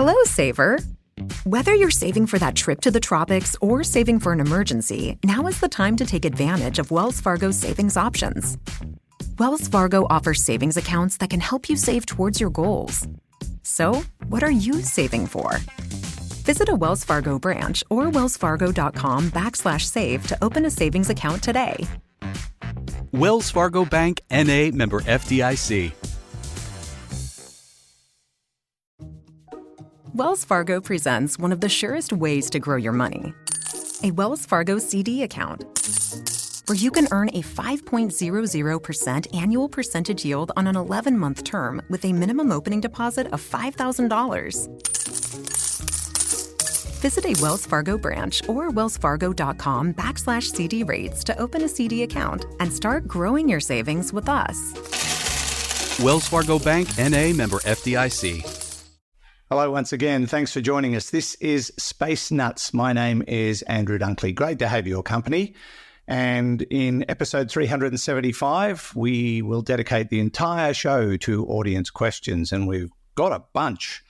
Hello, saver. Whether you're saving for that trip to the tropics or saving for an emergency, now is the time to take advantage of Wells Fargo's savings options. Wells Fargo offers savings accounts that can help you save towards your goals. So, what are you saving for? Visit a Wells Fargo branch or wellsfargo.com/save to open a savings account today. Wells Fargo Bank, N.A., member FDIC. Wells Fargo presents one of the surest ways to grow your money. A Wells Fargo CD account, where you can earn a 5.00% annual percentage yield on an 11-month term with a minimum opening deposit of $5,000. Visit a Wells Fargo branch or wellsfargo.com/CD rates to open a CD account and start growing your savings with us. Wells Fargo Bank, N.A., member FDIC. Hello once again. Thanks for joining us. This is Space Nuts. My name is Andrew Dunkley. Great to have your company. And in episode 375, we will dedicate the entire show to audience questions, and we've got a bunch.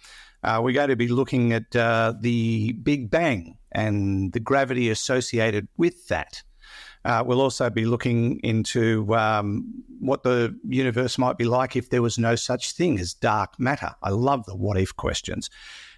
We're going to be looking at the Big Bang and the gravity associated with that. We'll also be looking into what the universe might be like if there was no such thing as dark matter. I love the what-if questions.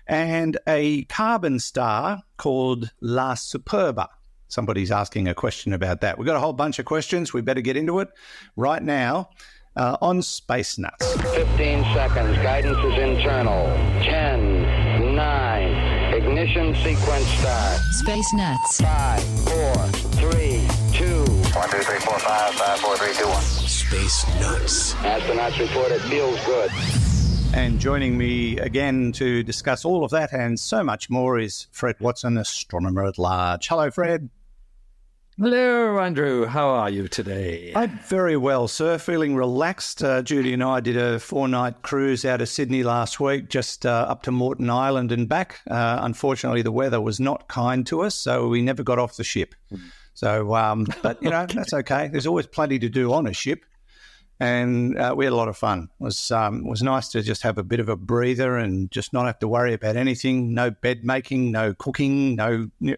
And a carbon star called La Superba. Somebody's asking a question about that. We've got a whole bunch of questions. We better get into it right now on Space Nuts. 15 seconds. Guidance is internal. 10, 9. Ignition sequence start. Space Nuts. 5, 4, 3, 2. 1, 2, 3, 4, 5, 5, 4, 3, 2, 1. Space Nuts. Astronauts report it feels good. And joining me again to discuss all of that and so much more is Fred Watson, astronomer at large. Hello, Fred. Hello, Andrew. How are you today? I'm very well, sir. Feeling relaxed. Judy and I did a 4-night cruise out of Sydney last week, just up to Moreton Island and back. Unfortunately, the weather was not kind to us, so we never got off the ship. So, but, that's okay. There's always plenty to do on a ship. And we had a lot of fun. It was nice to just have a bit of a breather and just not have to worry about anything. No bed making, no cooking,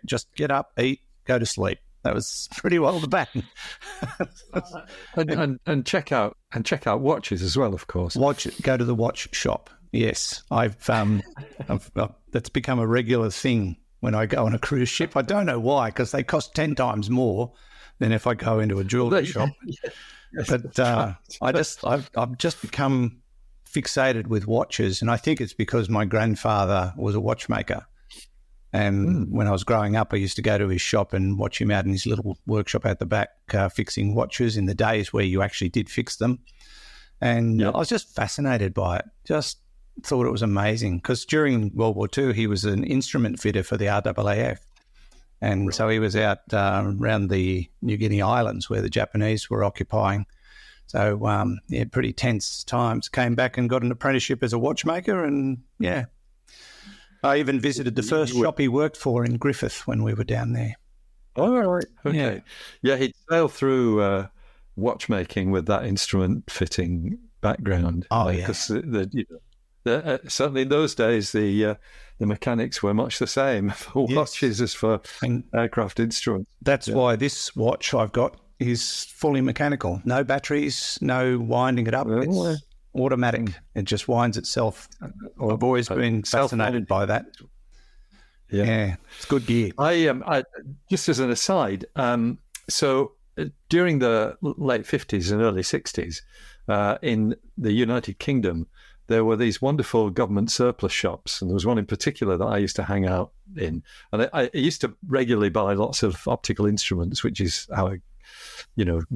just get up, eat, go to sleep. That was pretty well the bang. and check out watches as well, of course. Go to the watch shop. Yes, I've that's become a regular thing when I go on a cruise ship. I don't know why, because they cost 10 times more than if I go into a jewelry shop. But I've just become fixated with watches, and I think it's because my grandfather was a watchmaker. And when I was growing up, I used to go to his shop and watch him out in his little workshop out the back fixing watches in the days where you actually did fix them. And I was just fascinated by it, just thought it was amazing. Because during World War II, he was an instrument fitter for the RAAF. And so he was out around the New Guinea Islands where the Japanese were occupying. So, pretty tense times. Came back and got an apprenticeship as a watchmaker, and, I even visited the first shop he worked for in Griffith when we were down there. Oh, right. Okay. Yeah, he'd sail through watchmaking with that instrument fitting background. Oh, yeah. Because certainly in those days, the mechanics were much the same for watches as for aircraft instruments. That's why this watch I've got is fully mechanical. No batteries, no winding it up. It's automatic. It just winds itself. I've always been fascinated by that. Yeah, it's good gear. I just as an aside, so during the late 50s and early 60s, in the United Kingdom, there were these wonderful government surplus shops, and there was one in particular that I used to hang out in. And I used to regularly buy lots of optical instruments, which is how I,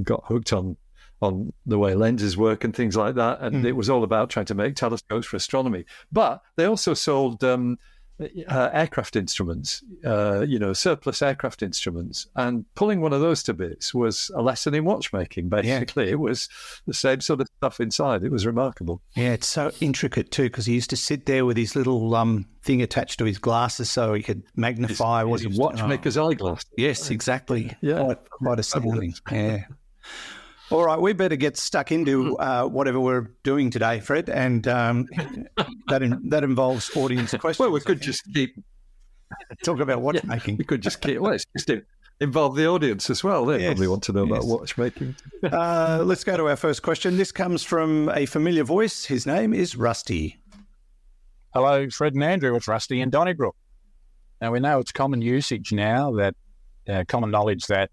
got hooked on the way lenses work and things like that. And it was all about trying to make telescopes for astronomy. But they also sold aircraft instruments, surplus aircraft instruments. And pulling one of those to bits was a lesson in watchmaking, basically. Yeah. It was the same sort of stuff inside. It was remarkable. Yeah, it's so intricate too, because he used to sit there with his little thing attached to his glasses so he could magnify what he was watchmaker's eyeglass. Yes, exactly. Yeah. Quite astounding. Yeah. All right, we better get stuck into whatever we're doing today, Fred, and that involves audience questions. Well, we could just keep talk about watchmaking. We could just keep. Well, it's just involve the audience as well. They probably want to know about watchmaking. Let's go to our first question. This comes from a familiar voice. His name is Rusty. Hello, Fred and Andrew. It's Rusty in Donnybrook. Now, we know it's common usage now, that common knowledge that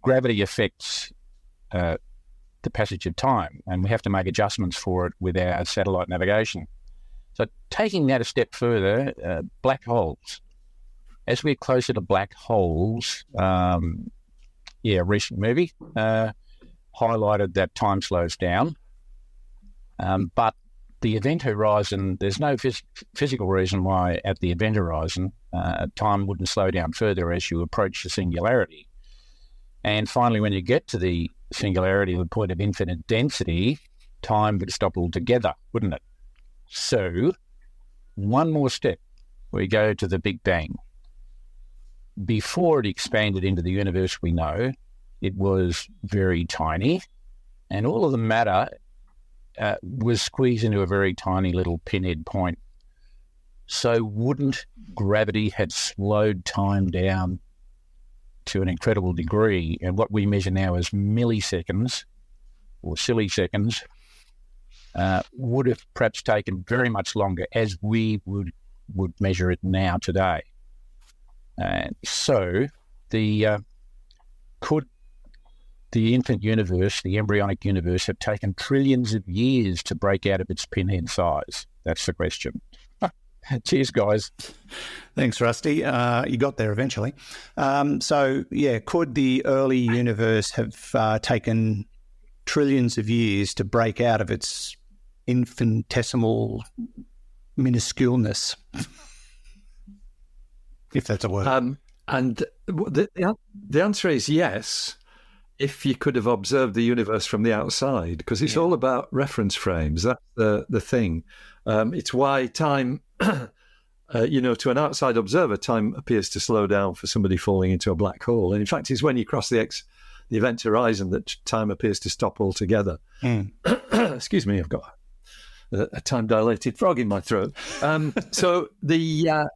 gravity affects the passage of time, and we have to make adjustments for it with our satellite navigation. So taking that a step further, black holes. As we're closer to black holes, a recent movie highlighted that time slows down, but the event horizon, there's no physical reason why at the event horizon time wouldn't slow down further as you approach the singularity. And finally, when you get to the singularity, the point of infinite density, time would stop altogether, wouldn't it? So one more step, we go to the Big Bang. Before it expanded into the universe we know, it was very tiny, and all of the matter was squeezed into a very tiny little pinhead point. So wouldn't gravity have slowed time down to an incredible degree? And what we measure now as milliseconds or silly seconds would have perhaps taken very much longer as we would measure it now today. So could the infant universe, the embryonic universe, have taken trillions of years to break out of its pinhead size? That's the question. Cheers, guys. Thanks, Rusty. You got there eventually. Could the early universe have taken trillions of years to break out of its infinitesimal minusculeness? If that's a word. And the answer is yes, if you could have observed the universe from the outside, because it's all about reference frames. That's the thing. It's why time, to an outside observer, time appears to slow down for somebody falling into a black hole. And in fact, it's when you cross the event horizon that time appears to stop altogether. Excuse me, I've got a time-dilated frog in my throat. So the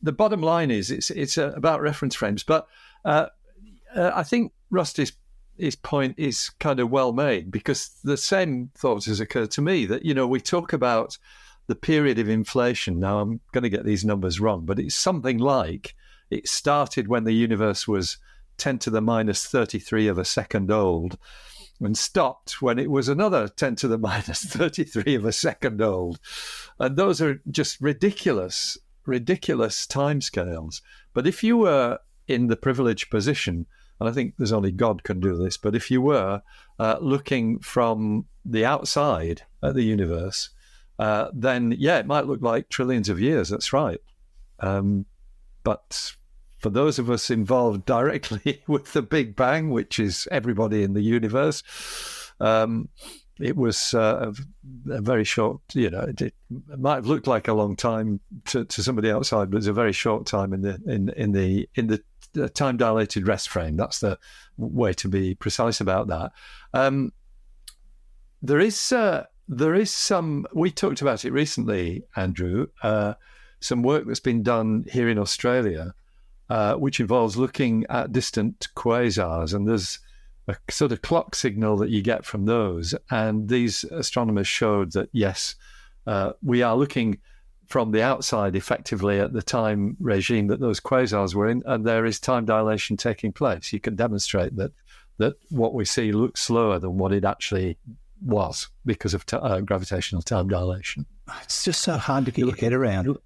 bottom line is it's about reference frames. But I think Rusty's point is kind of well made, because the same thought has occurred to me that, we talk about the period of inflation. Now, I'm going to get these numbers wrong, but it's something like it started when the universe was 10 to the minus 33 of a second old and stopped when it was another 10 to the minus 33 of a second old. And those are just ridiculous timescales. But if you were in the privileged position, and I think there's only God can do this, but if you were looking from the outside at the universe, then it might look like trillions of years. That's right. But for those of us involved directly with the Big Bang, which is everybody in the universe, it was a very short, it might have looked like a long time to somebody outside, but it's a very short time in the time dilated rest frame. That's the way to be precise about that. There is some, we talked about it recently, Andrew, some work that's been done here in Australia, which involves looking at distant quasars, and there's a sort of clock signal that you get from those. And these astronomers showed that, yes, we are looking from the outside effectively at the time regime that those quasars were in, and there is time dilation taking place. You can demonstrate that what we see looks slower than what it actually was because of gravitational time dilation. It's just so hard to get your head around.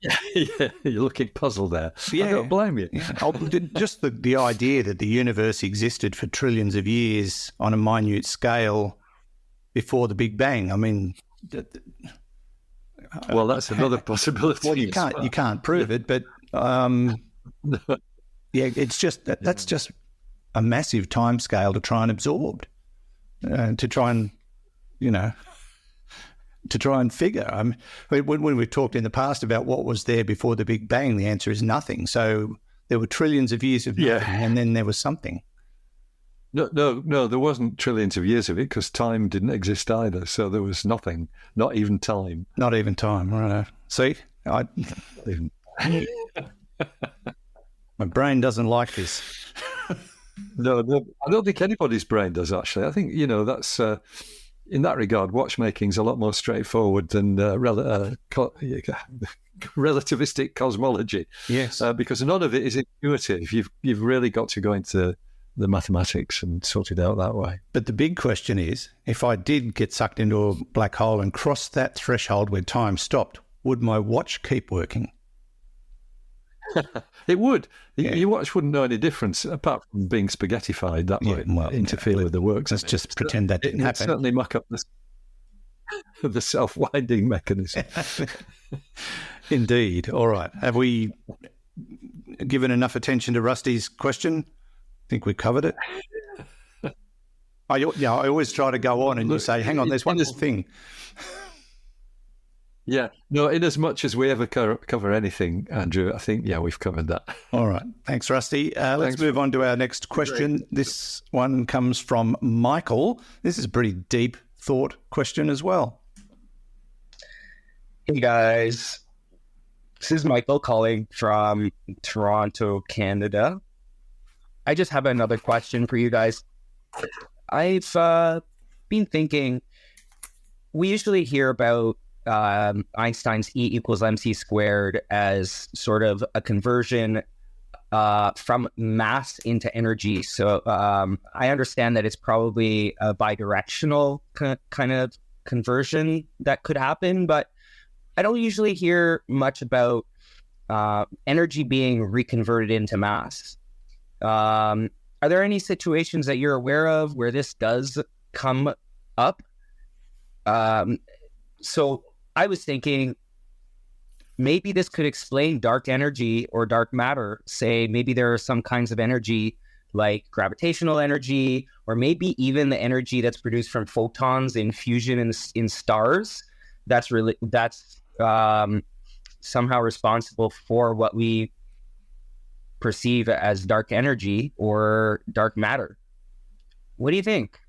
Yeah, you're looking puzzled there. Yeah. I don't blame you. Just the idea that the universe existed for trillions of years on a minute scale before the Big Bang. I mean, well, that's another possibility. Well, you can't prove it, but it's just that's just a massive time scale to try and absorb, to try and figure. When we talked in the past about what was there before the Big Bang, the answer is nothing. So there were trillions of years of nothing, and then there was something. No, there wasn't trillions of years of it because time didn't exist either. So there was nothing, not even time. Not even time, right? See, Even. my brain doesn't like this. No, I don't think anybody's brain does, actually. I think, that's, in that regard, watchmaking's a lot more straightforward than relativistic cosmology. Yes. Because none of it is intuitive. You've really got to go into the mathematics and sort it out that way. But the big question is, if I did get sucked into a black hole and cross that threshold where time stopped, would my watch keep working? It would. Yeah. Your watch wouldn't know any difference, apart from being spaghettified. That might interfere with the works. Let's just pretend that didn't happen. Certainly muck up the self-winding mechanism. Indeed. All right. Have we given enough attention to Rusty's question? I think we covered it. I always try to go on and you say, hang on, there's one more thing. Yeah. No, in as much as we ever cover anything, Andrew, I think, we've covered that. All right. Thanks, Rusty. Let's move on to our next question. This one comes from Michael. This is a pretty deep thought question as well. Hey, guys. This is Michael calling from Toronto, Canada. I just have another question for you guys. I've been thinking, we usually hear about Einstein's E equals mc squared as sort of a conversion from mass into energy. So I understand that it's probably a bidirectional kind of conversion that could happen, but I don't usually hear much about energy being reconverted into mass. Are there any situations that you're aware of where this does come up? So I was thinking maybe this could explain dark energy or dark matter. Say maybe there are some kinds of energy like gravitational energy, or maybe even the energy that's produced from photons in fusion in stars. That's somehow responsible for what we perceive as dark energy or dark matter. What do you think?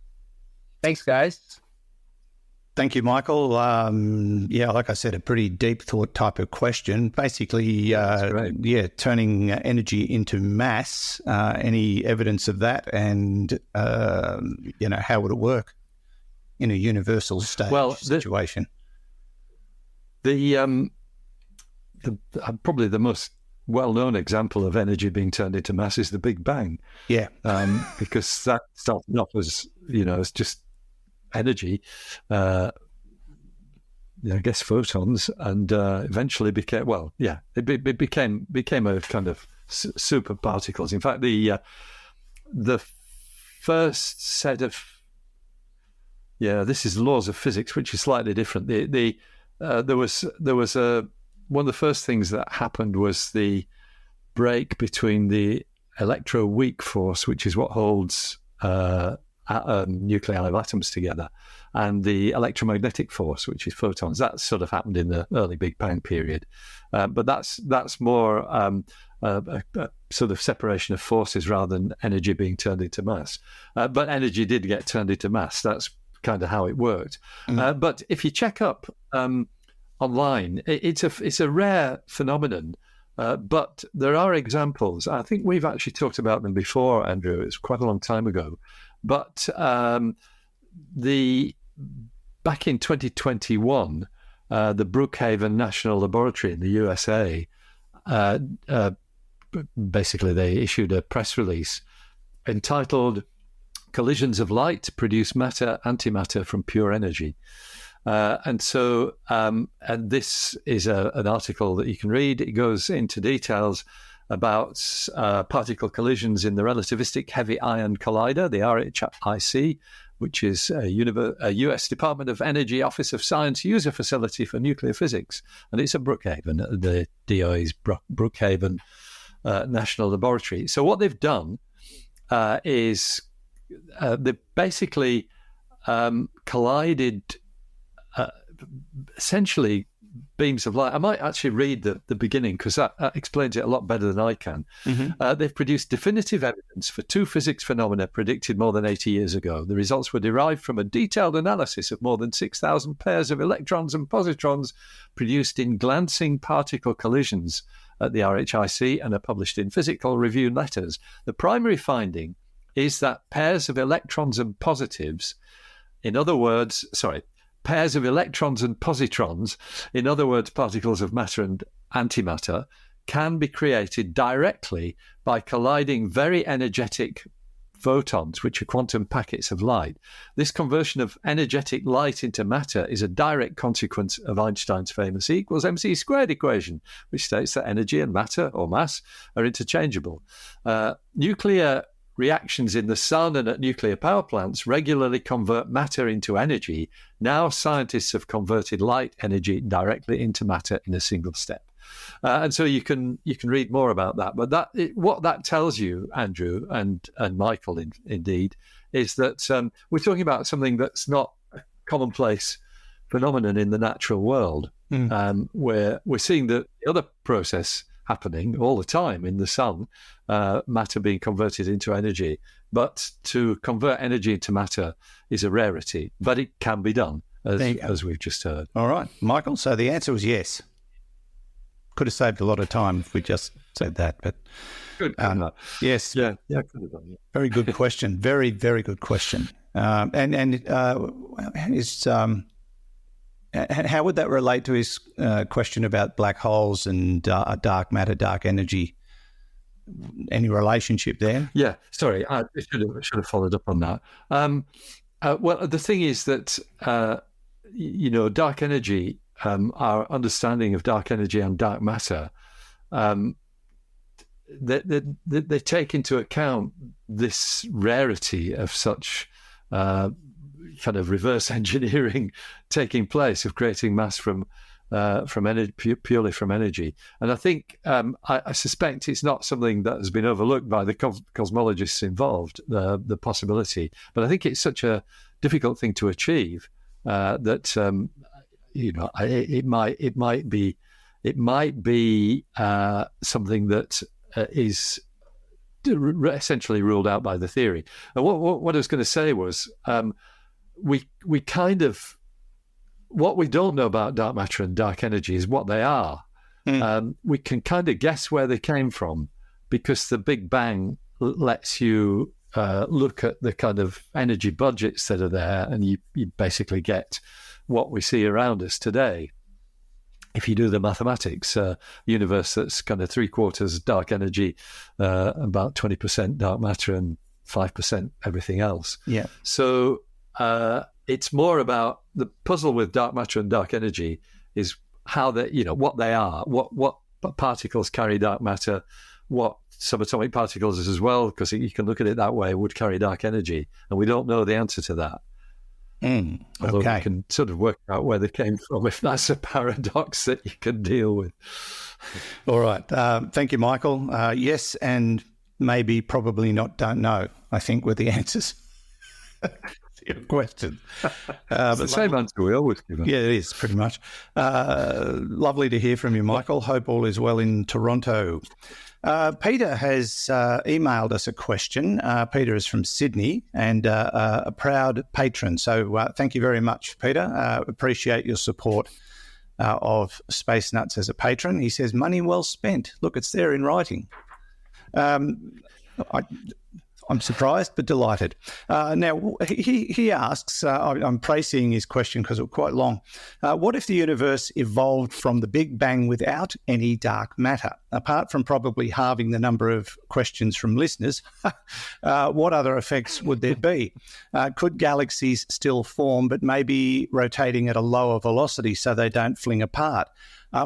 Thanks, guys. Thank you, Michael. Like I said, a pretty deep thought type of question. Basically, turning energy into mass. Any evidence of that, and how would it work in a universal stage situation? The probably the most well-known example of energy being turned into mass is the Big Bang. Yeah, because that started off as as just energy, I guess photons, and eventually became it became a kind of super particles. In fact, the first set of this is laws of physics, which is slightly different. There was one of the first things that happened was the break between the electroweak force, which is what holds nuclei of atoms together, and the electromagnetic force, which is photons. That sort of happened in the early Big Bang period, but that's more a sort of separation of forces rather than energy being turned into mass. But energy did get turned into mass. That's kind of how it worked. But if you check up online, it's a rare phenomenon. But there are examples. I think we've actually talked about them before, Andrew. It's quite a long time ago. But back in 2021, the Brookhaven National Laboratory in the USA, basically they issued a press release entitled "Collisions of Light Produce Matter Antimatter from Pure Energy." And this is an article that you can read. It goes into details about particle collisions in the relativistic heavy ion collider, the RHIC, which is a U.S. Department of Energy Office of Science user facility for nuclear physics. And it's at Brookhaven, the DOE's Brookhaven National Laboratory. So what they've done is they've basically collided essentially beams of light. I might actually read the beginning because that explains it a lot better than I can. They've produced definitive evidence for two physics phenomena predicted more than 80 years ago. The results were derived from a detailed analysis of more than 6,000 pairs of electrons and positrons produced in glancing particle collisions at the RHIC and are published in Physical Review Letters. The primary finding is that pairs of electrons and positives, pairs of electrons and positrons, in other words, particles of matter and antimatter, can be created directly by colliding very energetic photons, which are quantum packets of light. This conversion of energetic light into matter is a direct consequence of Einstein's famous E equals mc squared equation, which states that energy and matter, or mass, are interchangeable. Nuclear reactions in the sun and at nuclear power plants regularly convert matter into energy. Now scientists have converted light energy directly into matter in a single step. And so you can read more about that. But what that tells you, Andrew and Michael, indeed, is that we're talking about something that's not a commonplace phenomenon in the natural world, where we're seeing the other process happening all the time in the sun, matter being converted into energy. But to convert energy into matter is a rarity, but it can be done, as we've just heard. All right, Michael, so the answer was yes. Could have saved a lot of time if we just said that, but good. Yes, yeah, could have done. Yeah. Very good question. Very, very good question. How would that relate to his question about black holes and dark matter, dark energy? Any relationship there? Yeah, sorry, I should have followed up on that. Well, the thing is that dark energy. Our understanding of dark energy and dark matter, they take into account this rarity of such kind of reverse engineering taking place, of creating mass from energy, purely from energy. And I think I suspect it's not something that has been overlooked by the cosmologists involved, the possibility. But I think it's such a difficult thing to achieve that. It might be something that is essentially ruled out by the theory. And what I was going to say was we kind of, what we don't know about dark matter and dark energy is what they are. We can kind of guess where they came from because the Big Bang lets you look at the kind of energy budgets that are there, and you basically get what we see around us today. If you do the mathematics, universe that's kind of 3/4 dark energy, about 20% dark matter, and 5% everything else. Yeah. So it's more about the puzzle with dark matter and dark energy is how they, what they are, what particles carry dark matter, what subatomic particles as well, because you can look at it that way, would carry dark energy, and we don't know the answer to that. Although Okay. you can sort of work out where they came from if that's a paradox that you can deal with. All right. Thank you, Michael. Yes, and maybe, probably not, don't know, I think, were the answers to your question. It's the same answer we always give. Yeah, it is, pretty much. Lovely to hear from you, Michael. Hope all is well in Toronto. Peter has emailed us a question. Peter is from Sydney and a proud patron. So thank you very much, Peter. Appreciate your support of Space Nuts as a patron. He says, money well spent. Look, it's there in writing. I'm surprised but delighted. Now, he asks, I'm prefacing his question because it was quite long, what if the universe evolved from the Big Bang without any dark matter? Apart from probably halving the number of questions from listeners, what other effects would there be? Could galaxies still form but maybe rotating at a lower velocity so they don't fling apart?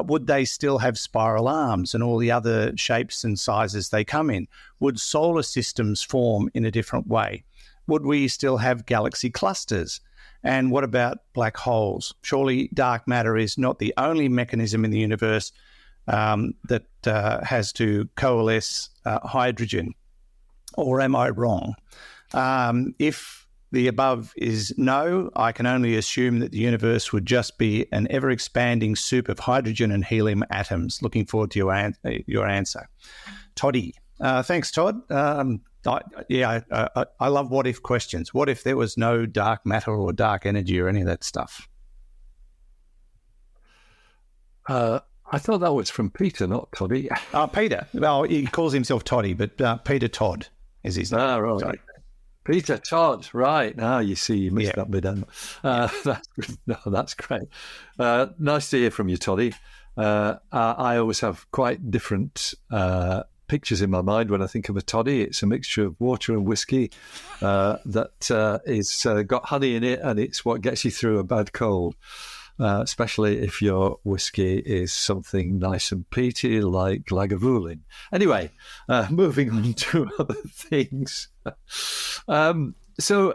Would they still have spiral arms and all the other shapes and sizes they come in? Would solar systems form in a different way? Would we still have galaxy clusters? And what about black holes? Surely dark matter is not the only mechanism in the universe that has to coalesce hydrogen. Or am I wrong? If The above is no. I can only assume that the universe would just be an ever-expanding soup of hydrogen and helium atoms. Looking forward to your answer. Toddy. Thanks, Todd. I love what-if questions. What if there was no dark matter or dark energy or any of that stuff? I thought that was from Peter, not Toddy. Peter. Well, he calls himself Toddy, but Peter Todd is his name. Right. Sorry. Peter Todd, right. Now you see, you missed that bit out. That's great. Nice to hear from you, Toddy. I always have quite different pictures in my mind when I think of a toddy. It's a mixture of water and whiskey that is got honey in it, and it's what gets you through a bad cold. Especially if your whiskey is something nice and peaty like Lagavulin. Anyway, moving on to other things. So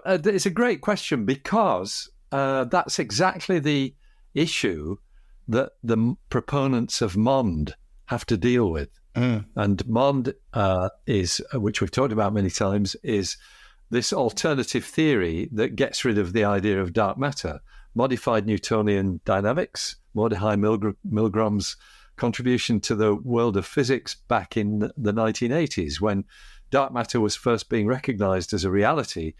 it's a great question because that's exactly the issue that the proponents of MOND have to deal with. And MOND is, which we've talked about many times, is this alternative theory that gets rid of the idea of dark matter. Modified Newtonian dynamics, Mordechai Milgram's contribution to the world of physics back in the 1980s when dark matter was first being recognized as a reality.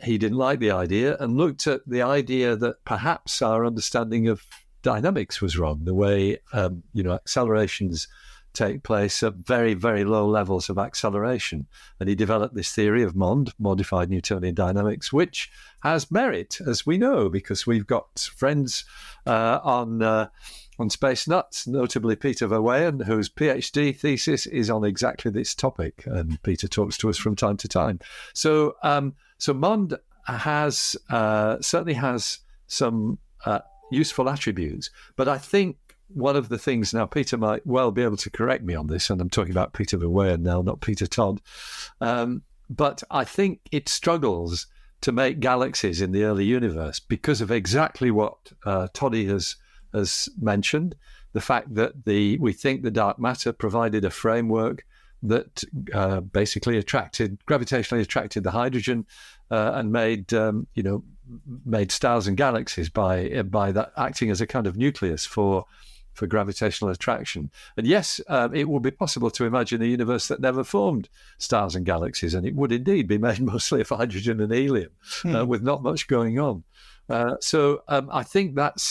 He didn't like the idea and looked at the idea that perhaps our understanding of dynamics was wrong, the way accelerations take place at very, very low levels of acceleration. And he developed this theory of MOND, Modified Newtonian Dynamics, which has merit, as we know, because we've got friends on Space Nuts, notably Peter Verweyen, whose PhD thesis is on exactly this topic. And Peter talks to us from time to time. So MOND certainly has some useful attributes, but I think one of the things, now Peter might well be able to correct me on this, and I'm talking about Peter Verweyen now, not Peter Todd, but I think it struggles to make galaxies in the early universe because of exactly what Toddy has mentioned, the fact that we think the dark matter provided a framework that basically gravitationally attracted the hydrogen and made stars and galaxies by that acting as a kind of nucleus for gravitational attraction. And yes, it would be possible to imagine a universe that never formed stars and galaxies, and it would indeed be made mostly of hydrogen and helium, with not much going on. So I think that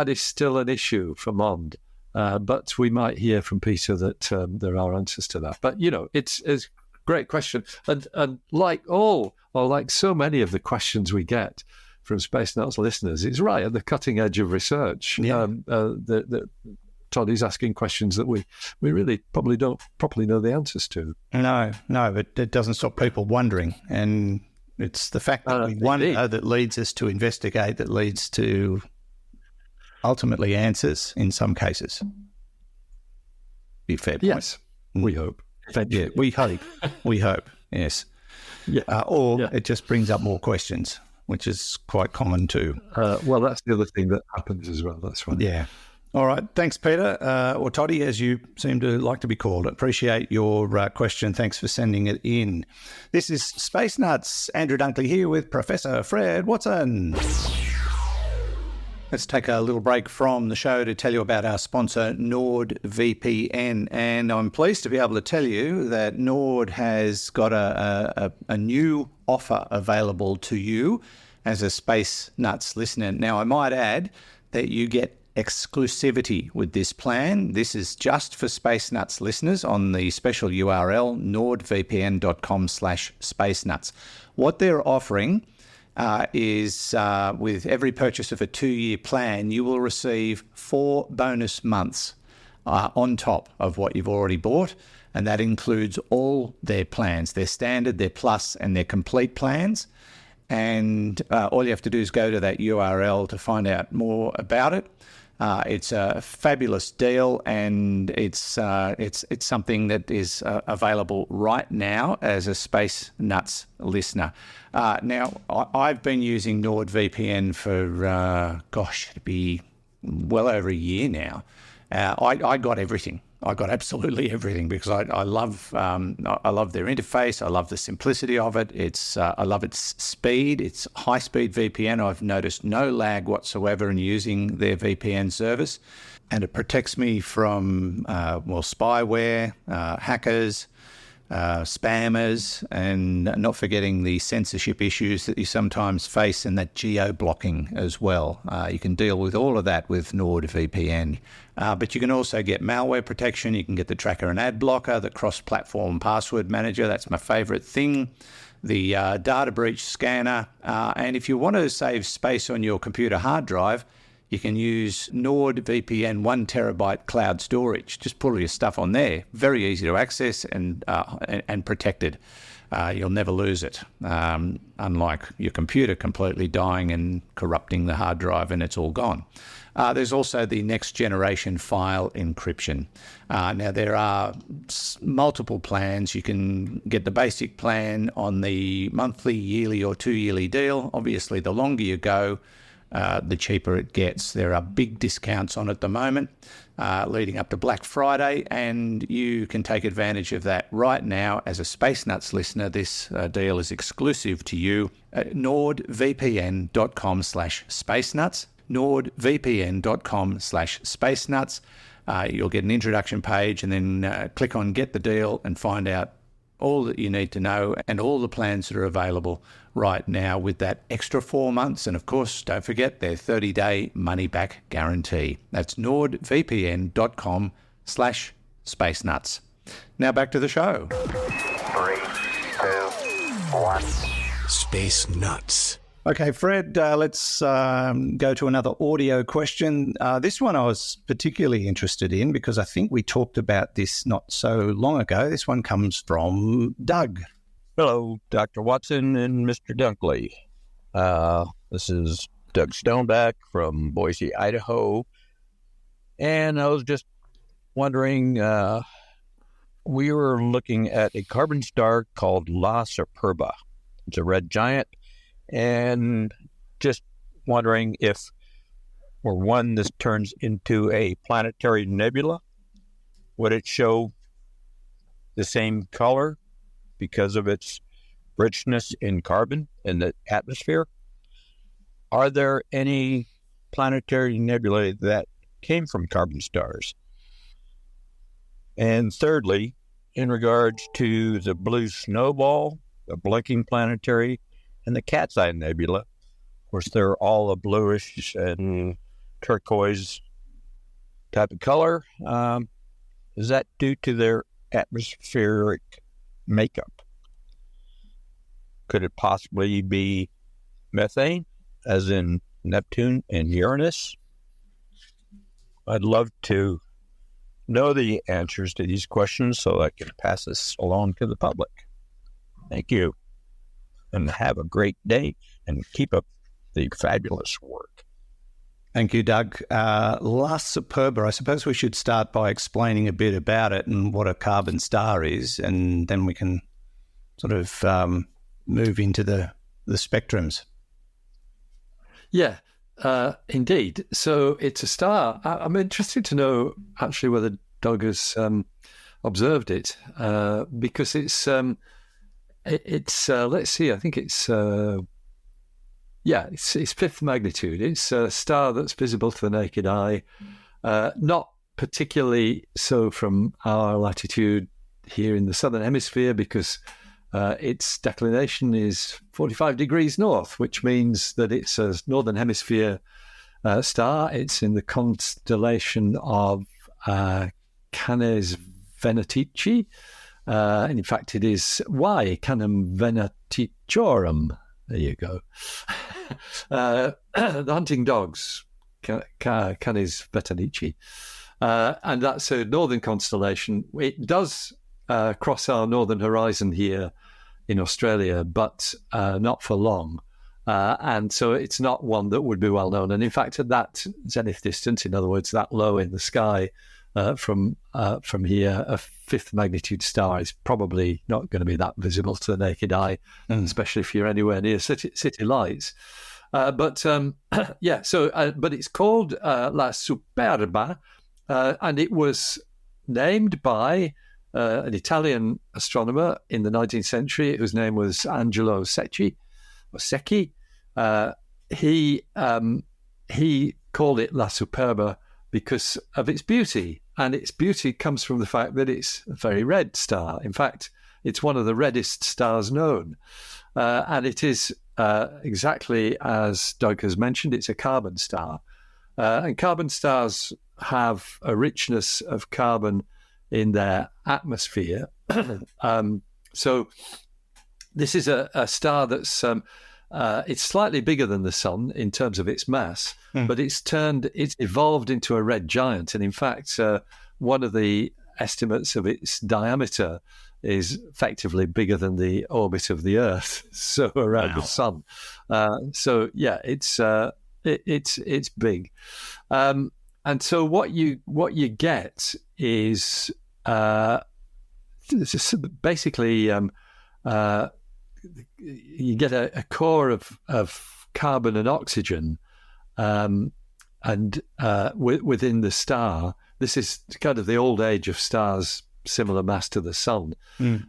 is still an issue for MOND, but we might hear from Peter that there are answers to that. But it's a great question, and like so many of the questions we get from Space Nuts listeners, it's right at the cutting edge of research. Yeah. Toddy's asking questions that we really probably don't properly know the answers to. No, but it doesn't stop people wondering. And it's the fact that we wonder that leads us to investigate, that leads to ultimately answers in some cases. Be fair point. Yes, we hope. Yeah, we hope, yes. Yeah. It just brings up more questions, which is quite common too. Well, that's the other thing that happens as well. That's right. Yeah. All right. Thanks, Peter, or Toddy, as you seem to like to be called. Appreciate your question. Thanks for sending it in. This is Space Nuts. Andrew Dunkley here with Professor Fred Watson. Let's take a little break from the show to tell you about our sponsor, NordVPN. And I'm pleased to be able to tell you that Nord has got a new offer available to you as a Space Nuts listener. Now, I might add that you get exclusivity with this plan. This is just for Space Nuts listeners on the special URL, nordvpn.com/spacenuts. What they're offering is with every purchase of a 2-year plan, you will receive 4 bonus months on top of what you've already bought. And that includes all their plans, their standard, their plus, and their complete plans. And all you have to do is go to that URL to find out more about it. It's a fabulous deal, and it's something that is available right now as a Space Nuts listener. Now, I've been using NordVPN for, it'd be well over a year now. I got everything. I got absolutely everything because I love their interface. I love the simplicity of it. I love its speed. It's high-speed VPN. I've noticed no lag whatsoever in using their VPN service, and it protects me from spyware, hackers, spammers, and not forgetting the censorship issues that you sometimes face and that geo-blocking as well. You can deal with all of that with NordVPN. But you can also get malware protection. You can get the tracker and ad blocker, the cross-platform password manager. That's my favorite thing. The data breach scanner. And if you want to save space on your computer hard drive, you can use NordVPN 1 terabyte cloud storage. Just put all your stuff on there. Very easy to access and protected. You'll never lose it, unlike your computer completely dying and corrupting the hard drive and it's all gone. There's also the next generation file encryption. Now, there are multiple plans. You can get the basic plan on the monthly, yearly or 2-yearly deal. Obviously, the longer you go, the cheaper it gets. There are big discounts on at the moment leading up to Black Friday, and you can take advantage of that right now. As a Space Nuts listener, this deal is exclusive to you at nordvpn.com/spacenuts, nordvpn.com/spacenuts. You'll get an introduction page and then click on Get the Deal and find out all that you need to know and all the plans that are available right now with that extra 4 months. And of course, don't forget their 30-day money-back guarantee. That's nordvpn.com/spacenuts. Now back to the show. 3, 2, 1. Space Nuts. Okay, Fred, let's go to another audio question. This one I was particularly interested in because I think we talked about this not so long ago. This one comes from Doug. Hello, Dr. Watson and Mr. Dunkley. This is Doug Stoneback from Boise, Idaho. And I was just wondering, we were looking at a carbon star called La Superba. It's a red giant. And just wondering if, or one, this turns into a planetary nebula, would it show the same color because of its richness in carbon in the atmosphere? Are there any planetary nebulae that came from carbon stars? And thirdly, in regards to the blue snowball, the blinking planetary, and the Cat's Eye Nebula, of course, they're all a bluish and turquoise type of color. Is that due to their atmospheric makeup? Could it possibly be methane, as in Neptune and Uranus? I'd love to know the answers to these questions so I can pass this along to the public. Thank you. And have a great day and keep up the fabulous work. Thank you, Doug. La Superba, I suppose we should start by explaining a bit about it and what a carbon star is, and then we can sort of move into the spectrums. Yeah, indeed. So it's a star. I'm interested to know actually whether Doug has observed it because it's let's see, I think it's fifth magnitude. It's a star that's visible to the naked eye, not particularly so from our latitude here in the southern hemisphere because its declination is 45 degrees north, which means that it's a northern hemisphere star. It's in the constellation of Canes Venatici. And in fact, it is Y, Canem Venaticorum. There you go. The hunting dogs, Canis Venatici. And that's a northern constellation. It does cross our northern horizon here in Australia, but not for long. And so it's not one that would be well known. And in fact, at that zenith distance, in other words, that low in the sky from here, a fifth magnitude star is probably not going to be that visible to the naked eye, especially if you're anywhere near city lights. But it's called La Superba and it was named by an Italian astronomer in the 19th century, whose name was Angelo Secchi. He called it La Superba because of its beauty, and its beauty comes from the fact that it's a very red star. In fact, it's one of the reddest stars known, and it is exactly as Doug has mentioned, it's a carbon star. And carbon stars have a richness of carbon in their atmosphere. So this is a star that's it's slightly bigger than the sun in terms of its mass, but it's evolved into a red giant. And in fact, one of the estimates of its diameter is effectively bigger than the orbit of the Earth, so around the sun. So yeah, it's big. And so what you get is basically you get a core of carbon and oxygen, and within the star. This is kind of the old age of stars, similar mass to the sun.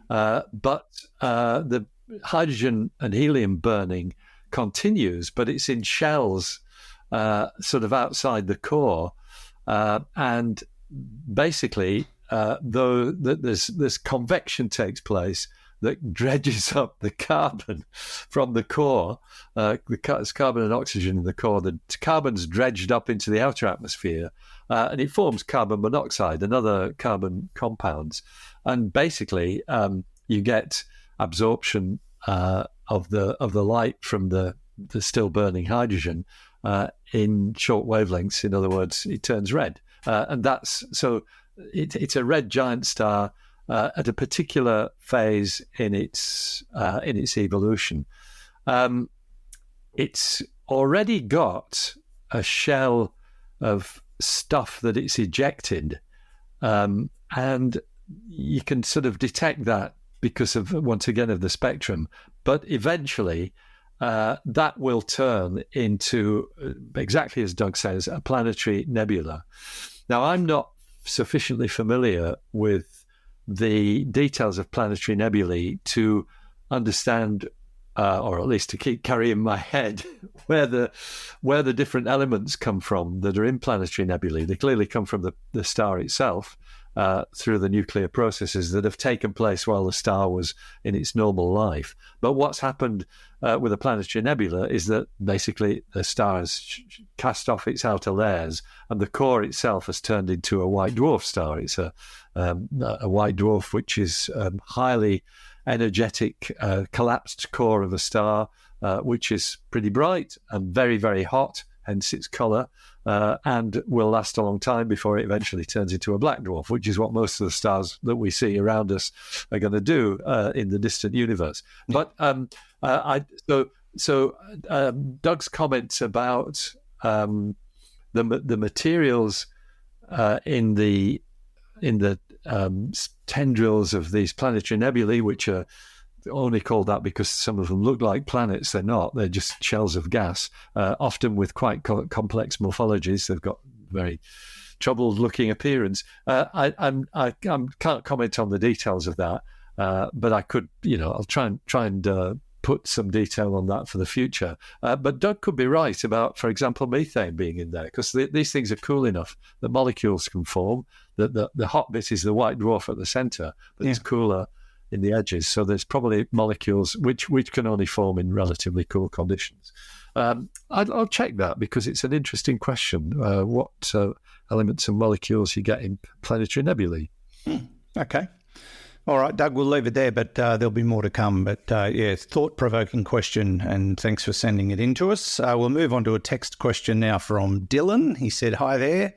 But the hydrogen and helium burning continues, but it's in shells sort of outside the core. And basically, though this convection takes place that dredges up the carbon from the core, there's carbon and oxygen in the core. The carbon's dredged up into the outer atmosphere, and it forms carbon monoxide and other carbon compounds. And basically, you get absorption of the light from the still burning hydrogen in short wavelengths. In other words, it turns red, and that's so. It's a red giant star at a particular phase in its evolution. It's already got a shell of stuff that it's ejected, and you can sort of detect that because of, once again, of the spectrum. But eventually, that will turn into, exactly as Doug says, a planetary nebula. Now, I'm not sufficiently familiar with the details of planetary nebulae to understand, or at least to carry in my head where the different elements come from that are in planetary nebulae. They clearly come from the star itself, through the nuclear processes that have taken place while the star was in its normal life. But what's happened with a planetary nebula is that basically the star has cast off its outer layers, and the core itself has turned into a white dwarf star. It's a white dwarf, which is highly energetic, collapsed core of a star, which is pretty bright and very, very hot, hence its colour, and will last a long time before it eventually turns into a black dwarf, which is what most of the stars that we see around us are going to do in the distant universe. But Doug's comments about the materials in the tendrils of these planetary nebulae, which are only called that because some of them look like planets. They're not. They're just shells of gas, often with quite complex morphologies. They've got very troubled-looking appearance. I can't comment on the details of that, but I could, I'll try and put some detail on that for the future. But Doug could be right about, for example, methane being in there, because these things are cool enough that molecules can form. The hot bit is the white dwarf at the centre, but it's cooler in the edges. So there's probably molecules which can only form in relatively cool conditions. I'll check that because it's an interesting question. What elements and molecules you get in planetary nebulae? Okay. All right, Doug, we'll leave it there, but there'll be more to come. But thought-provoking question, and thanks for sending it in to us. We'll move on to a text question now from Dylan. He said, "Hi there.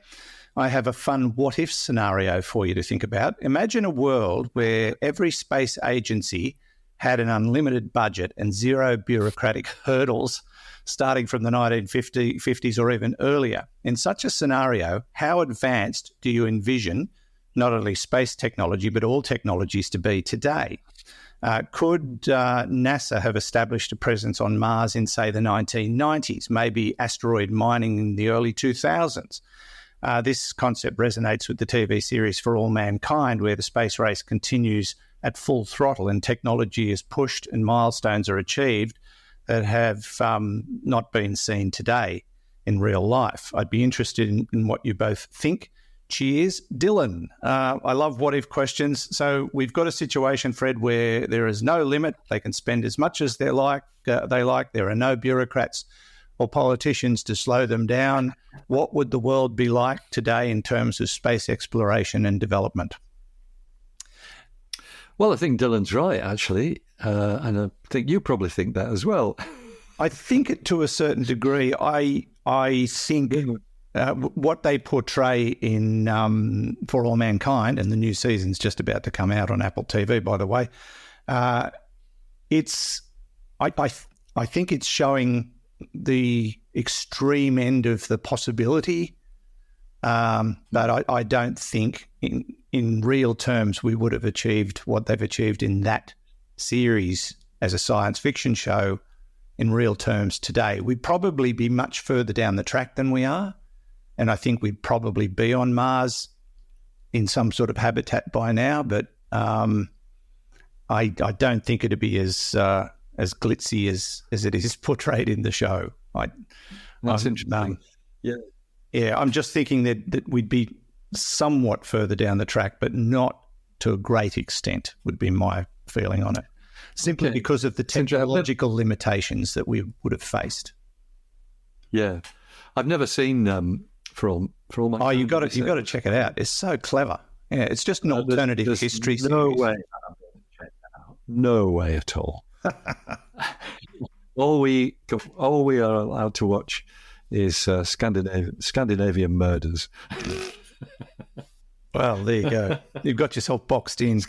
I have a fun what-if scenario for you to think about. Imagine a world where every space agency had an unlimited budget and zero bureaucratic hurdles starting from the 1950s or even earlier. In such a scenario, how advanced do you envision not only space technology, but all technologies to be today? Could NASA have established a presence on Mars in, say, the 1990s, maybe asteroid mining in the early 2000s? This concept resonates with the TV series For All Mankind, where the space race continues at full throttle and technology is pushed and milestones are achieved that have not been seen today in real life. I'd be interested in what you both think. Cheers, Dylan. I love what-if questions. So we've got a situation, Fred, where there is no limit. They can spend as much as they like. There are no bureaucrats or politicians to slow them down. What would the world be like today in terms of space exploration and development? Well, I think Dylan's right, actually, and I think you probably think that as well. I think it to a certain degree. I think what they portray in For All Mankind, and the new season's just about to come out on Apple TV, by the way, I think it's showing the extreme end of the possibility, but I don't think in real terms we would have achieved what they've achieved in that series as a science fiction show in real terms today. We'd probably be much further down the track than we are, and I think we'd probably be on Mars in some sort of habitat by now, but I don't think it'd be as glitzy as it is portrayed in the show. That's interesting. Yeah, I'm just thinking that we'd be somewhat further down the track, but not to a great extent, would be my feeling on it, simply because of the technological limitations that we would have faced. Yeah, I've never seen For All Mankind. Oh, you've got to check it out. It's so clever. Yeah, it's just an alternative history series. No way at all. All we are allowed to watch is Scandinavian murders. Well, there you go. You've got yourself boxed in.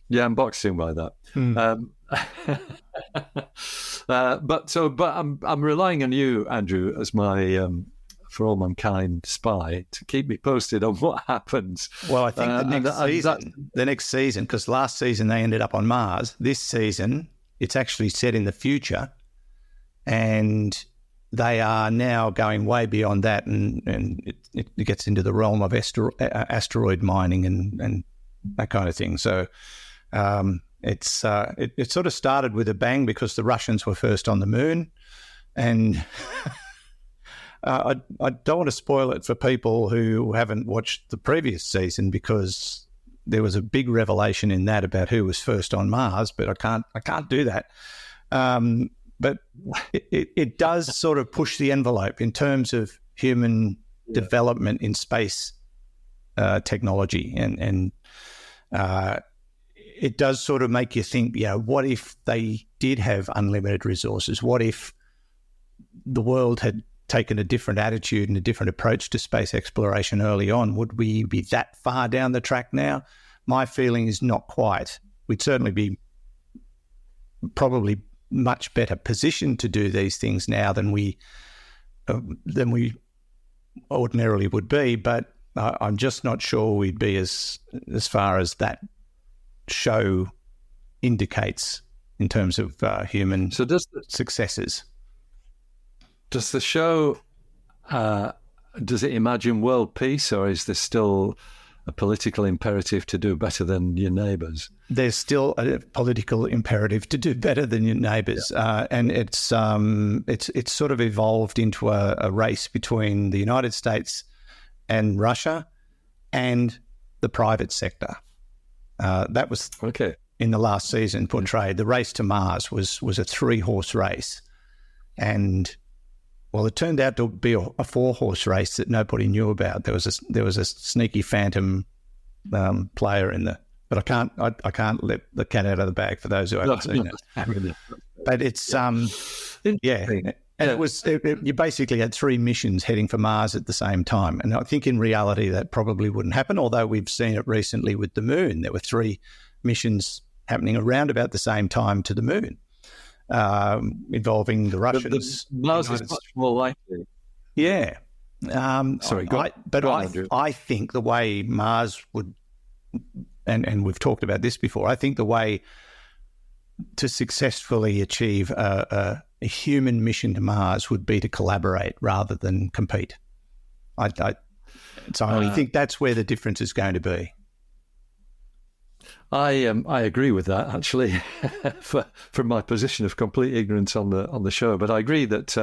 Yeah, I'm boxed in by that. But I'm relying on you, Andrew, as my For All Mankind spy to keep me posted on what happens. Well, I think the next season, because last season they ended up on Mars. This season, it's actually set in the future, and they are now going way beyond that, and it gets into the realm of asteroid mining and that kind of thing. So it sort of started with a bang because the Russians were first on the moon, and I don't want to spoil it for people who haven't watched the previous season, because there was a big revelation in that about who was first on Mars, but I can't do that. But it does sort of push the envelope in terms of human development in space technology, and it does sort of make you think, what if they did have unlimited resources? What if the world had taken a different attitude and a different approach to space exploration early on? Would we be that far down the track now? My feeling is not quite. We'd certainly be probably much better positioned to do these things now than we ordinarily would be, but I'm just not sure we'd be as far as that show indicates in terms of human successes. Does the show does it imagine world peace, or is there still a political imperative to do better than your neighbours? There's still a political imperative to do better than your neighbours, and it's sort of evolved into a race between the United States and Russia and the private sector. That was in the last season portrayed. The race to Mars was a 3-horse race, and well, it turned out to be a 4-horse race that nobody knew about. There was a sneaky phantom player in but I can't let the cat out of the bag for those who haven't seen it. But it's and you basically had 3 missions heading for Mars at the same time, and I think in reality that probably wouldn't happen. Although we've seen it recently with the Moon, there were 3 missions happening around about the same time to the Moon. Involving the Russians. Mars is much more likely. Yeah. Sorry, I think the way Mars would, and we've talked about this before, I think the way to successfully achieve a human mission to Mars would be to collaborate rather than compete. So I think that's where the difference is going to be. I agree with that, actually, from my position of complete ignorance on the show. But I agree that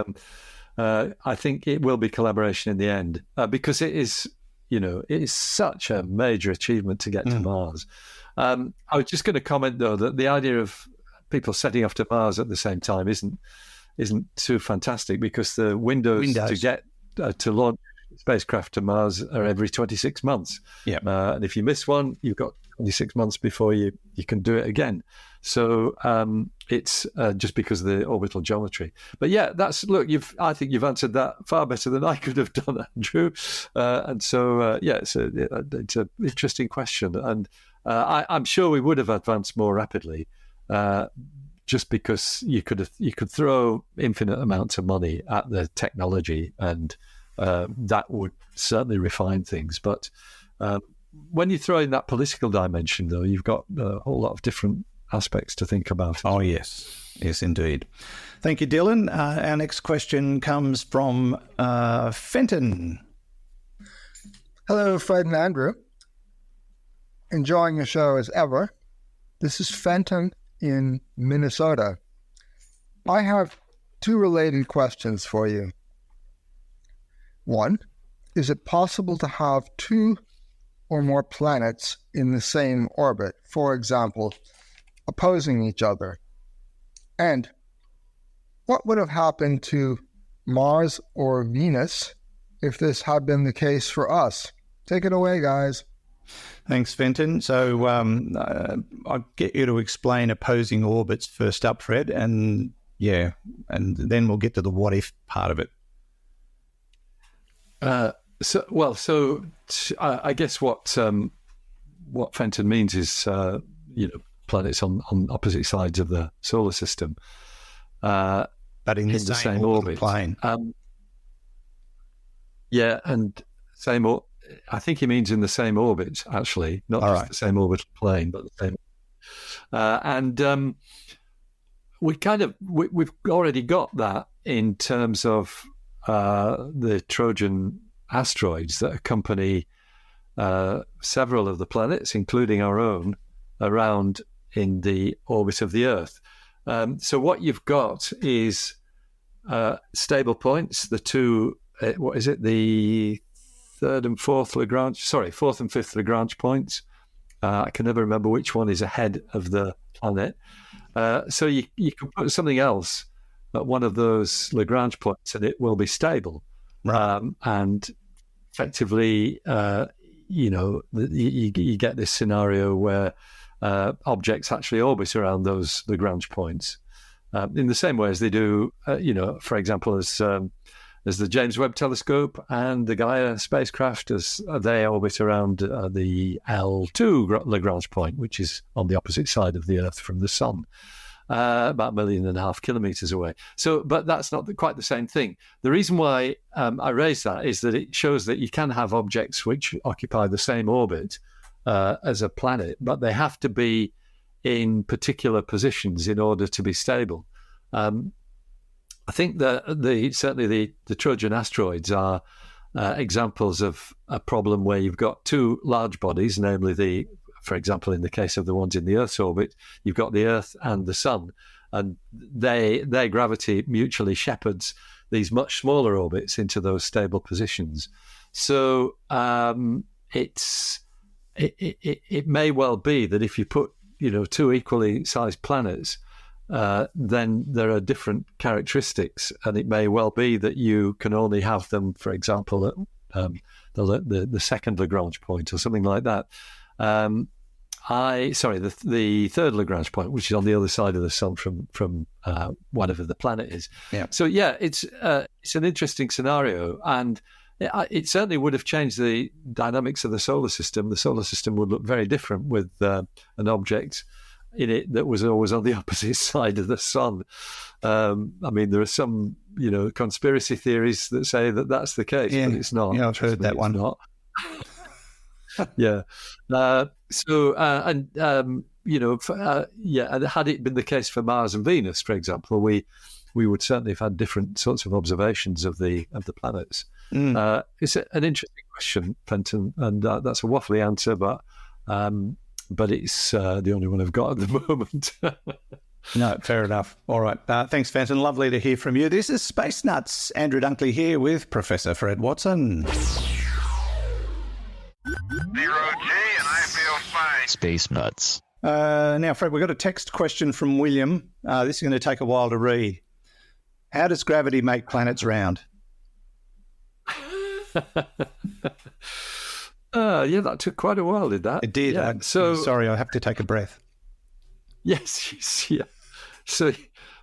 I think it will be collaboration in the end, because it is such a major achievement to get to Mars. I was just going to comment, though, that the idea of people setting off to Mars at the same time isn't too fantastic, because the windows to get to launch spacecraft to Mars are every 26 months. Yeah, and if you miss one, you've got 26 months before you can do it again. So it's just because of the orbital geometry. But yeah, I think you've answered that far better than I could have done, Andrew. And so it's an interesting question, and I'm sure we would have advanced more rapidly, just because you could throw infinite amounts of money at the technology, and that would certainly refine things. But when you throw in that political dimension, though, you've got a whole lot of different aspects to think about. Oh, yes. Yes, indeed. Thank you, Dylan. Our next question comes from Fenton. Hello, Fred and Andrew. Enjoying your show as ever. This is Fenton in Minnesota. I have two related questions for you. One, is it possible to have two or more planets in the same orbit, for example, opposing each other? And what would have happened to Mars or Venus if this had been the case for us? Take it away, guys. Thanks, Fenton. So I'll get you to explain opposing orbits first up, Fred, and then we'll get to the what if part of it. I guess what Fenton means is planets on opposite sides of the solar system, but in the same orbit plane. And same. I think he means in the same orbit, actually, not just the same orbital plane, but the same. We've already got that in terms of the Trojan asteroids that accompany several of the planets, including our own, around in the orbit of the Earth. So what you've got is stable points, the two, the fourth and fifth Lagrange points. I can never remember which one is ahead of the planet. So you can put something else at one of those Lagrange points and it will be stable. Right. And effectively, you get this scenario where objects actually orbit around those Lagrange points in the same way as they do, for example, as the James Webb Telescope and the Gaia spacecraft, as they orbit around the L2 Lagrange point, which is on the opposite side of the Earth from the Sun, about 1.5 million kilometers away. So, but that's not quite the same thing. The reason why I raise that is that it shows that you can have objects which occupy the same orbit as a planet, but they have to be in particular positions in order to be stable. I think that certainly the Trojan asteroids are examples of a problem where you've got two large bodies, namely for example, in the case of the ones in the Earth's orbit, you've got the Earth and the Sun, and their gravity mutually shepherds these much smaller orbits into those stable positions. So it may well be that if you put two equally sized planets, then there are different characteristics, and it may well be that you can only have them, for example, at the second Lagrange point or something like that. The third Lagrange point, which is on the other side of the Sun from whatever the planet is. Yeah. So yeah, it's an interesting scenario, and it certainly would have changed the dynamics of the solar system. The solar system would look very different with an object in it that was always on the opposite side of the Sun. I mean, there are some, conspiracy theories that say that that's the case, but it's not. Yeah, I've heard that one. Not. Yeah. And had it been the case for Mars and Venus, for example, we would certainly have had different sorts of observations of the planets. It's an interesting question, Fenton, and that's a waffly answer, but it's the only one I've got at the moment. No, fair enough. All right. Thanks, Fenton. Lovely to hear from you. This is Space Nuts. Andrew Dunkley here with Professor Fred Watson. 0G, and I feel fine. Space Nuts. Now, Fred, we've got a text question from William. This is going to take a while to read. How does gravity make planets round? Yeah, that took quite a while, did that? It did. Yeah. Sorry, I have to take a breath. Yes, yeah. So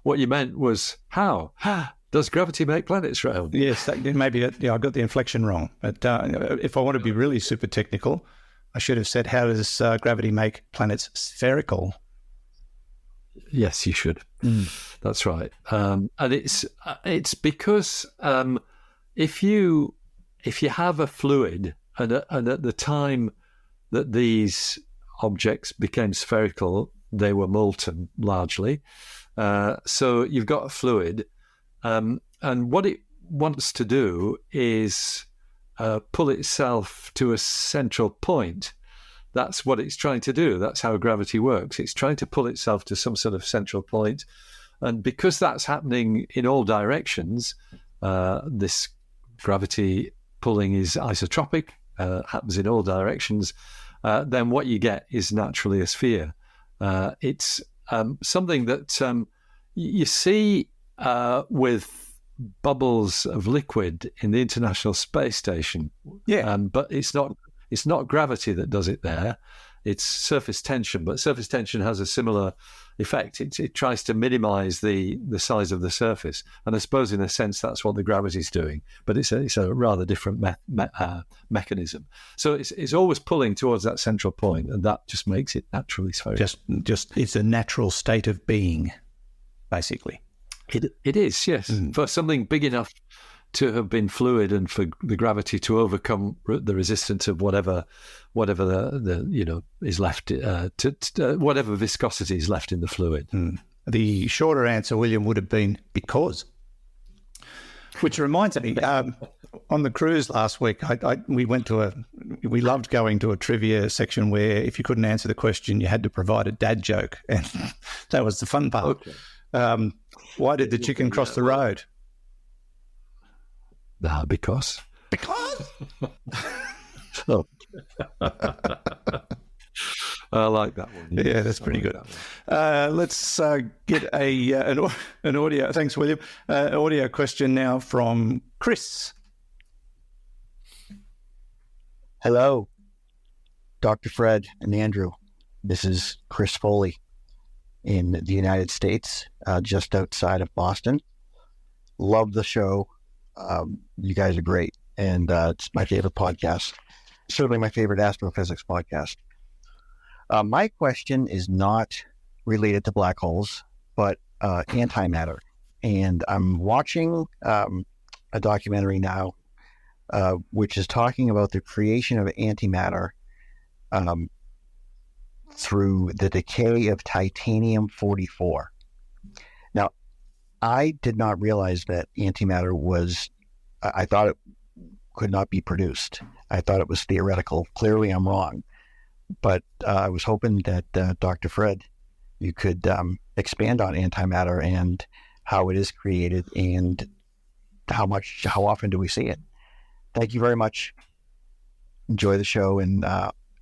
what you meant was, how does gravity make planets round? Yes, maybe I got the inflection wrong. But if I want to be really super technical, I should have said, how does gravity make planets spherical? Yes, you should. That's right. And it's because if you have a fluid, and at the time that these objects became spherical, they were molten largely. So you've got a fluid, and what it wants to do is pull itself to a central point. That's what it's trying to do. That's how gravity works. It's trying to pull itself to some sort of central point. And because that's happening in all directions, this gravity pulling is isotropic, happens in all directions, then what you get is naturally a sphere. It's something that you see with bubbles of liquid in the International Space Station. Yeah. But it's not gravity that does it there. It's surface tension, but surface tension has a similar effect. It tries to minimize the size of the surface, and I suppose in a sense that's what the gravity's doing. But it's a rather different mechanism. So it's always pulling towards that central point, and that just makes it naturally spherical. Just it's a natural state of being, basically. It is, yes. For something big enough to have been fluid and for the gravity to overcome the resistance of whatever the is left whatever viscosity is left in the fluid. The shorter answer, William, would have been because. Which reminds me, on the cruise last week, we loved going to a trivia section where if you couldn't answer the question, you had to provide a dad joke, and that was the fun part. Okay. Why did the chicken cross the road? Because. Oh. I like that one. Yeah, that's pretty good. Let's get an audio. Thanks, William. Audio question now from Chris. Hello, Dr. Fred and Andrew. This is Chris Foley in the United States, just outside of Boston. Love the show. You guys are great, and it's my favorite podcast. Certainly my favorite astrophysics podcast. My question is not related to black holes, but antimatter. And I'm watching a documentary now, which is talking about the creation of antimatter through the decay of titanium-44. Now, I did not realize that antimatter was, I thought it could not be produced. I thought it was theoretical. Clearly, I'm wrong. But I was hoping that Dr. Fred, you could expand on antimatter and how it is created and how often do we see it. Thank you very much. Enjoy the show, and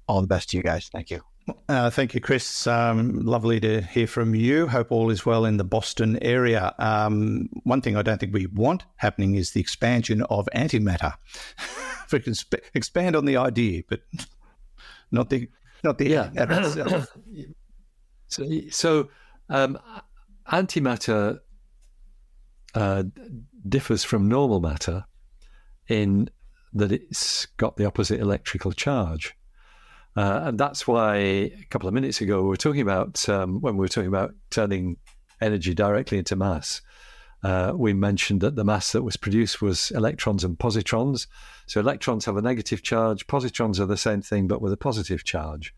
all the best to you guys. Thank you. Thank you, Chris. Lovely to hear from you. Hope all is well in the Boston area. One thing I don't think we want happening is the expansion of antimatter. If we can expand on the idea, but not the itself. So antimatter differs from normal matter in that it's got the opposite electrical charge. And that's why a couple of minutes ago we were talking about, when we were talking about turning energy directly into mass, we mentioned that the mass that was produced was electrons and positrons. So electrons have a negative charge, positrons are the same thing but with a positive charge.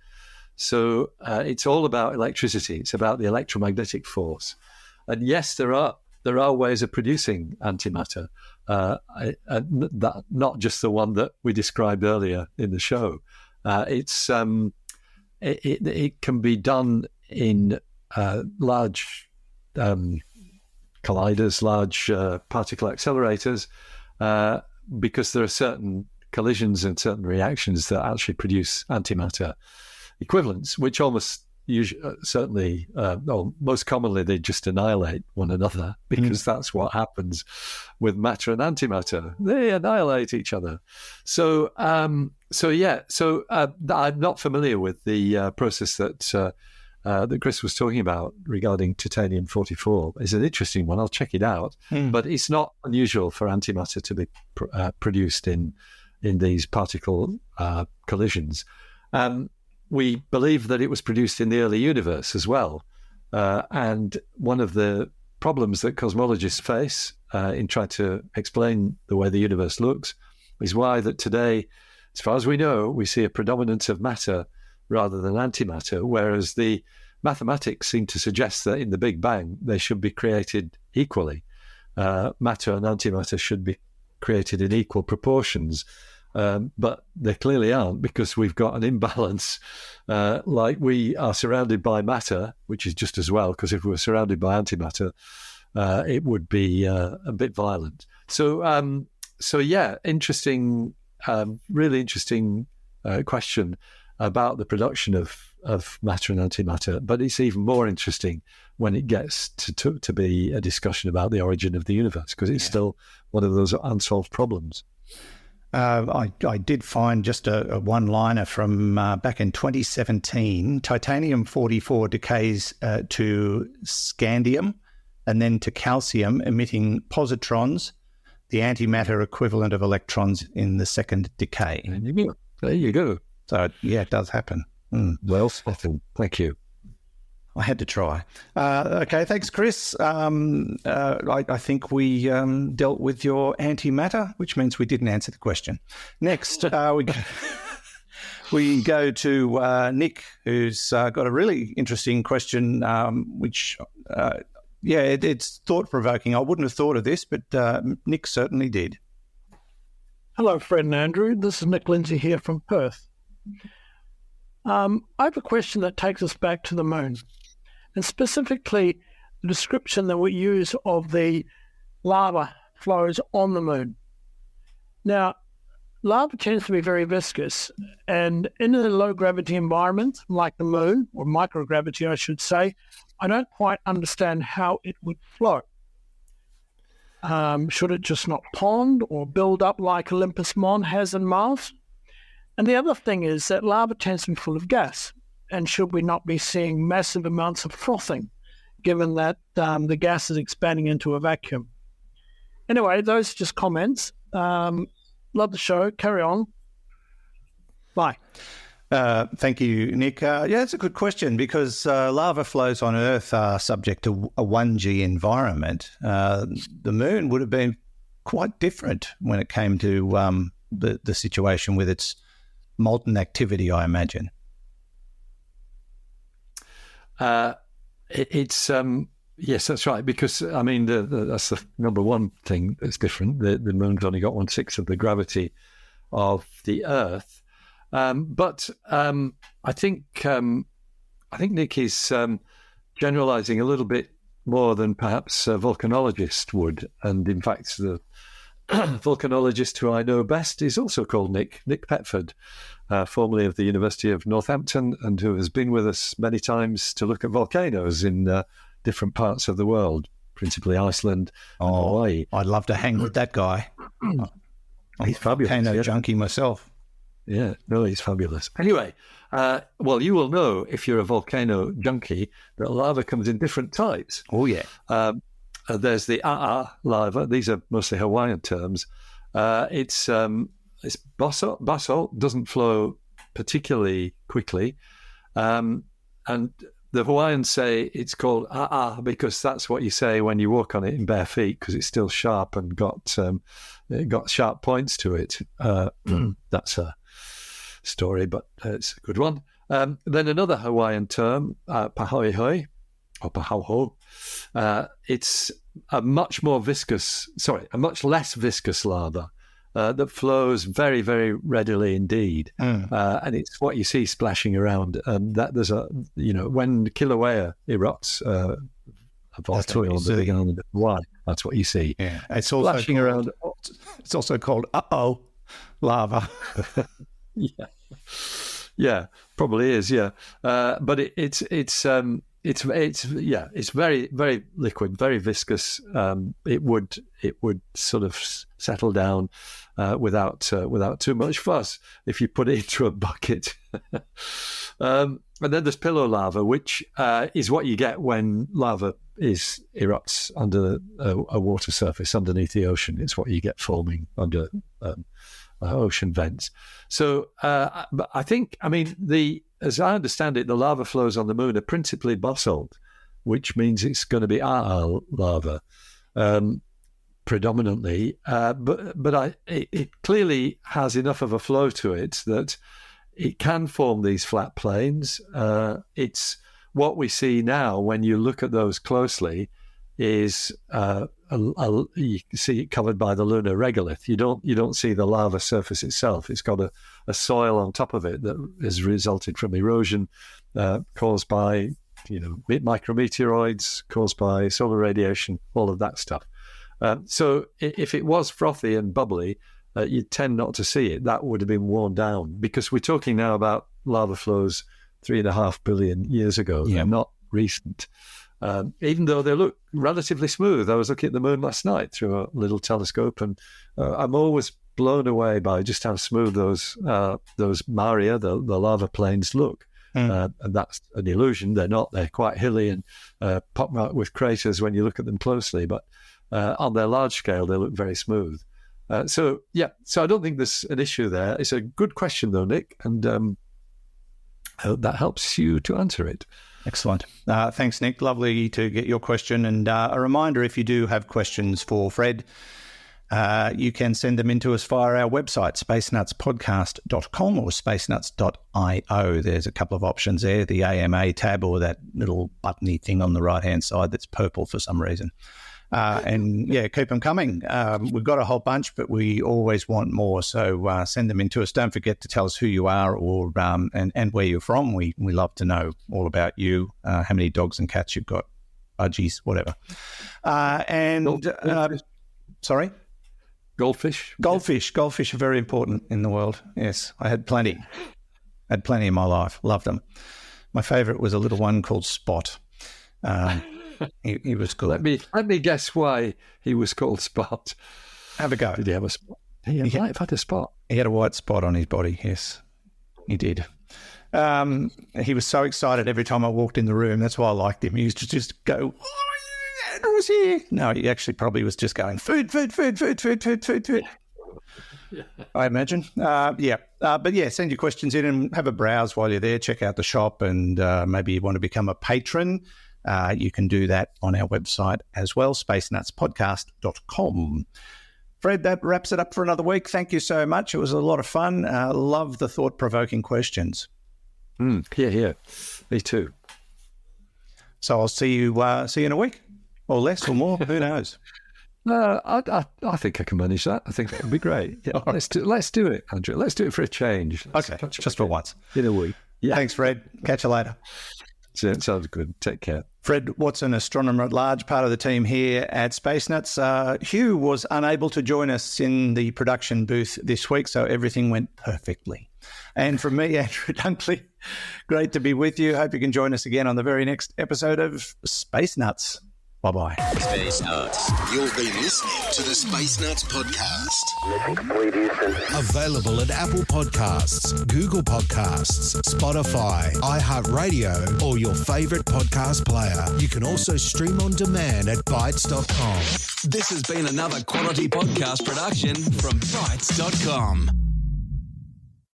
So it's all about electricity. It's about the electromagnetic force. And yes, there are ways of producing antimatter, that not just the one that we described earlier in the show. It can be done in large colliders, large particle accelerators, because there are certain collisions and certain reactions that actually produce antimatter equivalents, which almost certainly, most commonly, they just annihilate one another, because that's what happens with matter and antimatter. They annihilate each other. So I'm not familiar with the process that Chris was talking about regarding titanium-44. It's an interesting one. I'll check it out. But it's not unusual for antimatter to be produced in these particle collisions. We believe that it was produced in the early universe as well. And one of the problems that cosmologists face in trying to explain the way the universe looks is why that today, as far as we know, we see a predominance of matter rather than antimatter, whereas the mathematics seem to suggest that in the Big Bang, they should be created equally. Matter and antimatter should be created in equal proportions. But they clearly aren't, because we've got an imbalance. Like we are surrounded by matter, which is just as well, because if we were surrounded by antimatter, it would be a bit violent. So interesting, really interesting question about the production of matter and antimatter. But it's even more interesting when it gets to be a discussion about the origin of the universe, because it's still one of those unsolved problems. I did find just a one-liner from back in 2017. Titanium-44 decays to scandium and then to calcium, emitting positrons, the antimatter equivalent of electrons in the second decay. There you go. So, yeah, it does happen. Well spotted. Thank you. I had to try. Okay, thanks, Chris. I think we dealt with your antimatter, which means we didn't answer the question. Next, we go to Nick, who's got a really interesting question, which, it's thought-provoking. I wouldn't have thought of this, but Nick certainly did. Hello, Fred and Andrew. This is Nick Lindsay here from Perth. I have a question that takes us back to the moon, and specifically the description that we use of the lava flows on the moon. Now, lava tends to be very viscous, and in a low-gravity environment like the moon, or microgravity, I should say, I don't quite understand how it would flow. Should it just not pond or build up like Olympus Mons has in Mars? And the other thing is that lava tends to be full of gas. And should we not be seeing massive amounts of frothing, given that the gas is expanding into a vacuum? Anyway, those are just comments. Love the show. Carry on. Bye. Thank you, Nick. It's a good question, because lava flows on Earth are subject to a 1G environment. The moon would have been quite different when it came to the situation with its molten activity, I imagine. Yes, that's right. Because I mean, that's the number one thing that's different. The moon's only got 1/6 of the gravity of the Earth. But I think Nick is generalizing a little bit more than perhaps a volcanologist would. And in fact, the volcanologist who I know best is also called Nick Petford, formerly of the University of Northampton, and who has been with us many times to look at volcanoes in different parts of the world, principally Iceland and Hawaii. I'd love to hang with that guy. He's fabulous. Volcano junkie myself. Yeah, no, he's fabulous. Anyway, well, you will know if you're a volcano junkie that lava comes in different types. Oh, yeah. There's the A'a lava. These are mostly Hawaiian terms. It's basalt, doesn't flow particularly quickly. And the Hawaiians say it's called A'a because that's what you say when you walk on it in bare feet, because it's still sharp and got sharp points to it. That's a story, but it's a good one. Then another Hawaiian term, pahoihoi, it's a much less viscous lava that flows very, very readily indeed. And it's what you see splashing around. That there's when Kilauea erupts, a volcano on the Big Island of Hawaii, that's what you see. Yeah, it's also splashing around. It's also called lava. Yeah, probably is. Yeah, but it's very, very liquid, very viscous. It would sort of settle down without too much fuss if you put it into a bucket. And then there's pillow lava, which is what you get when lava erupts under a water surface underneath the ocean. It's what you get forming under ocean vents. So but I think, as I understand it, the lava flows on the moon are principally basalt, which means it's going to be lava predominantly. But it clearly has enough of a flow to it that it can form these flat plains. It's what we see now when you look at those closely is you see it covered by the lunar regolith. You don't see the lava surface itself. It's got a soil on top of it that has resulted from erosion caused by micrometeoroids, caused by solar radiation, all of that stuff. So if it was frothy and bubbly, you'd tend not to see it. That would have been worn down, because we're talking now about lava flows 3.5 billion years ago. They're not recent. Even though they look relatively smooth. I was looking at the moon last night through a little telescope, and I'm always blown away by just how smooth those maria, the lava plains, look. And that's an illusion. They're not. They're quite hilly and pockmarked with craters when you look at them closely, but on their large scale, they look very smooth. So I don't think there's an issue there. It's a good question, though, Nick, and I hope that helps you to answer it. Excellent. Thanks, Nick. Lovely to get your question. And a reminder, if you do have questions for Fred, you can send them in to us via our website, spacenutspodcast.com or spacenuts.io. There's a couple of options there, the AMA tab or that little buttony thing on the right-hand side that's purple for some reason. Keep them coming. We've got a whole bunch, but we always want more. So send them in to us. Don't forget to tell us who you are or and where you're from. We love to know all about you, how many dogs and cats you've got, budgies, whatever. Sorry? Goldfish. Goldfish are very important in the world. Yes, I had plenty. In my life. Loved them. My favourite was a little one called Spot. He was good. Let me guess why he was called Spot. Have a go. Did he have a spot? He might have had a spot. He had a white spot on his body. Yes, he did. He was so excited every time I walked in the room. That's why I liked him. He used to just go, "Oh, Andrew's here!" No, he actually probably was just going, "Food." I imagine. But send your questions in and have a browse while you're there. Check out the shop, and maybe you want to become a patron. You can do that on our website as well, spacenutspodcast.com. Fred, that wraps it up for another week. Thank you so much. It was a lot of fun. Love the thought-provoking questions. Here. Me too. So I'll see you in a week, or less or more. Who knows? I think I can manage that. I think that would be great. Yeah, let's do it, Andrew. Let's do it for a change. Okay, just for once. In a week. Yeah. Thanks, Fred. Catch you later. Sounds good. Take care. Fred Watson, astronomer at large, part of the team here at Space Nuts. Hugh was unable to join us in the production booth this week, so everything went perfectly. And from me, Andrew Dunkley, great to be with you. Hope you can join us again on the very next episode of Space Nuts. Bye-bye. Space Nuts. You've been listening to the Space Nuts podcast. Available at Apple Podcasts, Google Podcasts, Spotify, iHeartRadio, or your favorite podcast player. You can also stream on demand at Bytes.com. This has been another quality podcast production from Bytes.com.